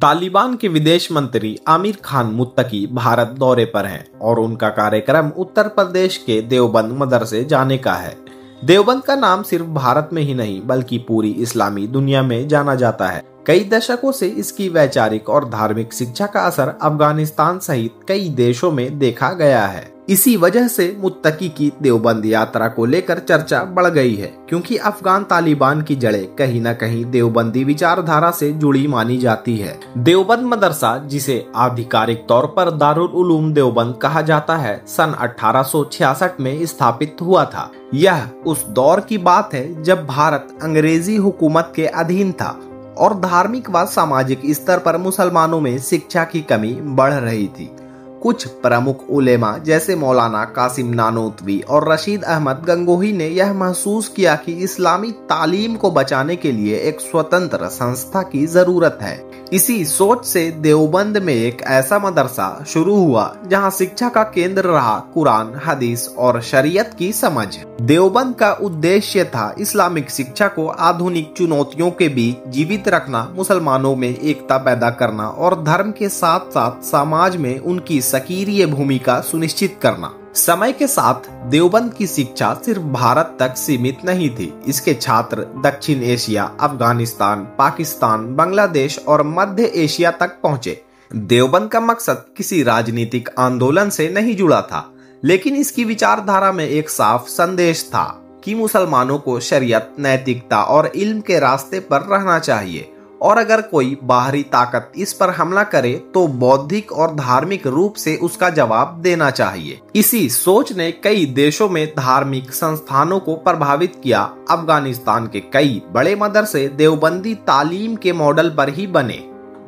तालिबान के विदेश मंत्री आमिर खान मुत्तकी भारत दौरे पर हैं और उनका कार्यक्रम उत्तर प्रदेश के देवबंद मदरसे जाने का है। देवबंद का नाम सिर्फ भारत में ही नहीं बल्कि पूरी इस्लामी दुनिया में जाना जाता है। कई दशकों से इसकी वैचारिक और धार्मिक शिक्षा का असर अफगानिस्तान सहित कई देशों में देखा गया है। इसी वजह से मुत्तकी की देवबंद यात्रा को लेकर चर्चा बढ़ गई है, क्योंकि अफगान तालिबान की जड़ें कहीं न कहीं देवबंदी विचारधारा से जुड़ी मानी जाती है। देवबंद मदरसा, जिसे आधिकारिक तौर पर दारुल उलूम देवबंद कहा जाता है, सन 1866 में स्थापित हुआ था। यह उस दौर की बात है जब भारत अंग्रेजी हुकूमत के अधीन था और धार्मिक व सामाजिक स्तर पर मुसलमानों में शिक्षा की कमी बढ़ रही थी। कुछ प्रमुख उलेमा जैसे मौलाना कासिम नानोतवी और रशीद अहमद गंगोही ने यह महसूस किया कि इस्लामी तालीम को बचाने के लिए एक स्वतंत्र संस्था की जरूरत है। इसी सोच से देवबंद में एक ऐसा मदरसा शुरू हुआ जहां शिक्षा का केंद्र रहा कुरान, हदीस और शरीयत की समझ। देवबंद का उद्देश्य था इस्लामिक शिक्षा को आधुनिक चुनौतियों के बीच जीवित रखना, मुसलमानों में एकता पैदा करना और धर्म के साथ साथ समाज में उनकी सक्रिय भूमिका सुनिश्चित करना। समय के साथ देवबंद की शिक्षा सिर्फ भारत तक सीमित नहीं थी। इसके छात्र दक्षिण एशिया, अफगानिस्तान, पाकिस्तान, बांग्लादेश और मध्य एशिया तक पहुंचे। देवबंद का मकसद किसी राजनीतिक आंदोलन से नहीं जुड़ा था, लेकिन इसकी विचारधारा में एक साफ संदेश था कि मुसलमानों को शरीयत, नैतिकता और इल्म के रास्ते पर रहना चाहिए और अगर कोई बाहरी ताकत इस पर हमला करे तो बौद्धिक और धार्मिक रूप से उसका जवाब देना चाहिए। इसी सोच ने कई देशों में धार्मिक संस्थानों को प्रभावित किया। अफगानिस्तान के कई बड़े मदरसे देवबंदी तालीम के मॉडल पर ही बने।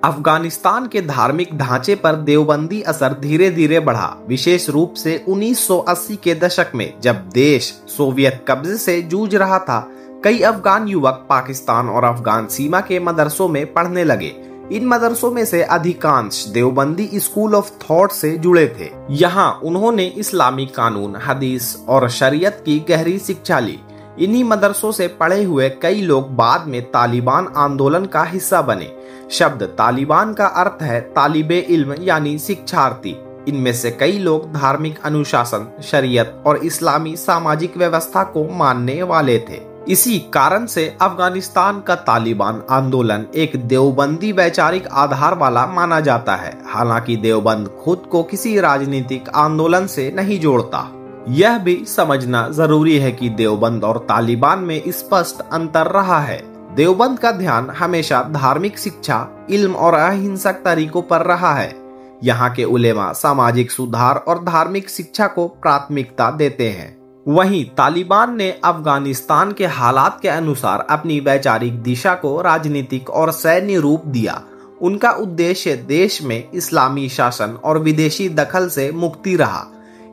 अफगानिस्तान के धार्मिक ढांचे पर देवबंदी असर धीरे धीरे बढ़ा, विशेष रूप से 1980 के दशक में जब देश सोवियत कब्जे से जूझ रहा था। कई अफगान युवक पाकिस्तान और अफगान सीमा के मदरसों में पढ़ने लगे। इन मदरसों में से अधिकांश देवबंदी स्कूल ऑफ थॉट से जुड़े थे। यहाँ उन्होंने इस्लामी कानून, हदीस और शरीयत की गहरी शिक्षा ली। इन्हीं मदरसों से पढ़े हुए कई लोग बाद में तालिबान आंदोलन का हिस्सा बने। शब्द तालिबान का अर्थ है तालिबे इल्म यानी शिक्षार्थी। इनमें से कई लोग धार्मिक अनुशासन, शरीयत और इस्लामी सामाजिक व्यवस्था को मानने वाले थे। इसी कारण से अफगानिस्तान का तालिबान आंदोलन एक देवबंदी वैचारिक आधार वाला माना जाता है। हालांकि देवबंद खुद को किसी राजनीतिक आंदोलन से नहीं जोड़ता। यह भी समझना जरूरी है कि देवबंद और तालिबान में स्पष्ट अंतर रहा है। देवबंद का ध्यान हमेशा धार्मिक शिक्षा, इल्म और अहिंसक तरीकों पर रहा है। यहाँ के उलेमा सामाजिक सुधार और धार्मिक शिक्षा को प्राथमिकता देते हैं। वहीं तालिबान ने अफगानिस्तान के हालात के अनुसार अपनी वैचारिक दिशा को राजनीतिक और सैन्य रूप दिया। उनका उद्देश्य देश में इस्लामी शासन और विदेशी दखल से मुक्ति रहा।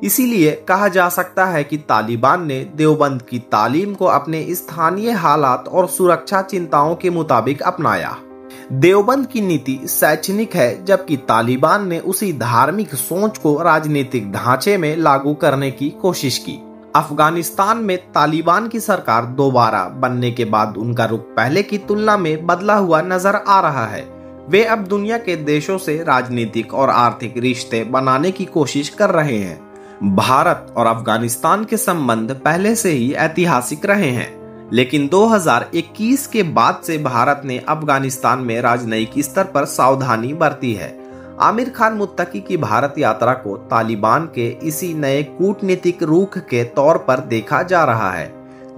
इसीलिए कहा जा सकता है कि तालिबान ने देवबंद की तालीम को अपने स्थानीय हालात और सुरक्षा चिंताओं के मुताबिक अपनाया। देवबंद की नीति शैक्षणिक है, जबकि तालिबान ने उसी धार्मिक सोच को राजनीतिक ढांचे में लागू करने की कोशिश की। अफगानिस्तान में तालिबान की सरकार दोबारा बनने के बाद उनका रुख पहले की तुलना में बदला हुआ नजर आ रहा है। वे अब दुनिया के देशों से राजनीतिक और आर्थिक रिश्ते बनाने की कोशिश कर रहे हैं। भारत और अफगानिस्तान के संबंध पहले से ही ऐतिहासिक रहे हैं, लेकिन 2021 के बाद से भारत ने अफगानिस्तान में राजनयिक स्तर पर सावधानी बरती है। आमिर खान मुत्तकी की भारत यात्रा को तालिबान के इसी नए कूटनीतिक रुख के तौर पर देखा जा रहा है।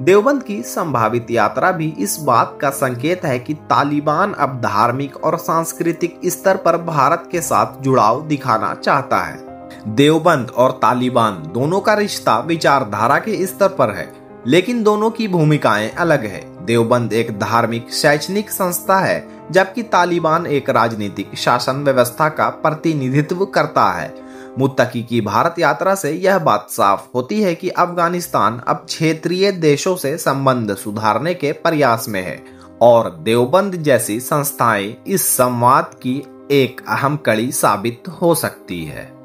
देवबंद की संभावित यात्रा भी इस बात का संकेत है कि तालिबान अब धार्मिक और सांस्कृतिक स्तर पर भारत के साथ जुड़ाव दिखाना चाहता है। देवबंद और तालिबान दोनों का रिश्ता विचारधारा के स्तर पर है, लेकिन दोनों की भूमिकाएं अलग है। देवबंद एक धार्मिक शैक्षणिक संस्था है, जबकि तालिबान एक राजनीतिक शासन व्यवस्था का प्रतिनिधित्व करता है। मुत्तकी की भारत यात्रा से यह बात साफ होती है कि अफगानिस्तान अब क्षेत्रीय देशों से संबंध सुधारने के प्रयास में है और देवबंद जैसी संस्थाएं इस संवाद की एक अहम कड़ी साबित हो सकती है।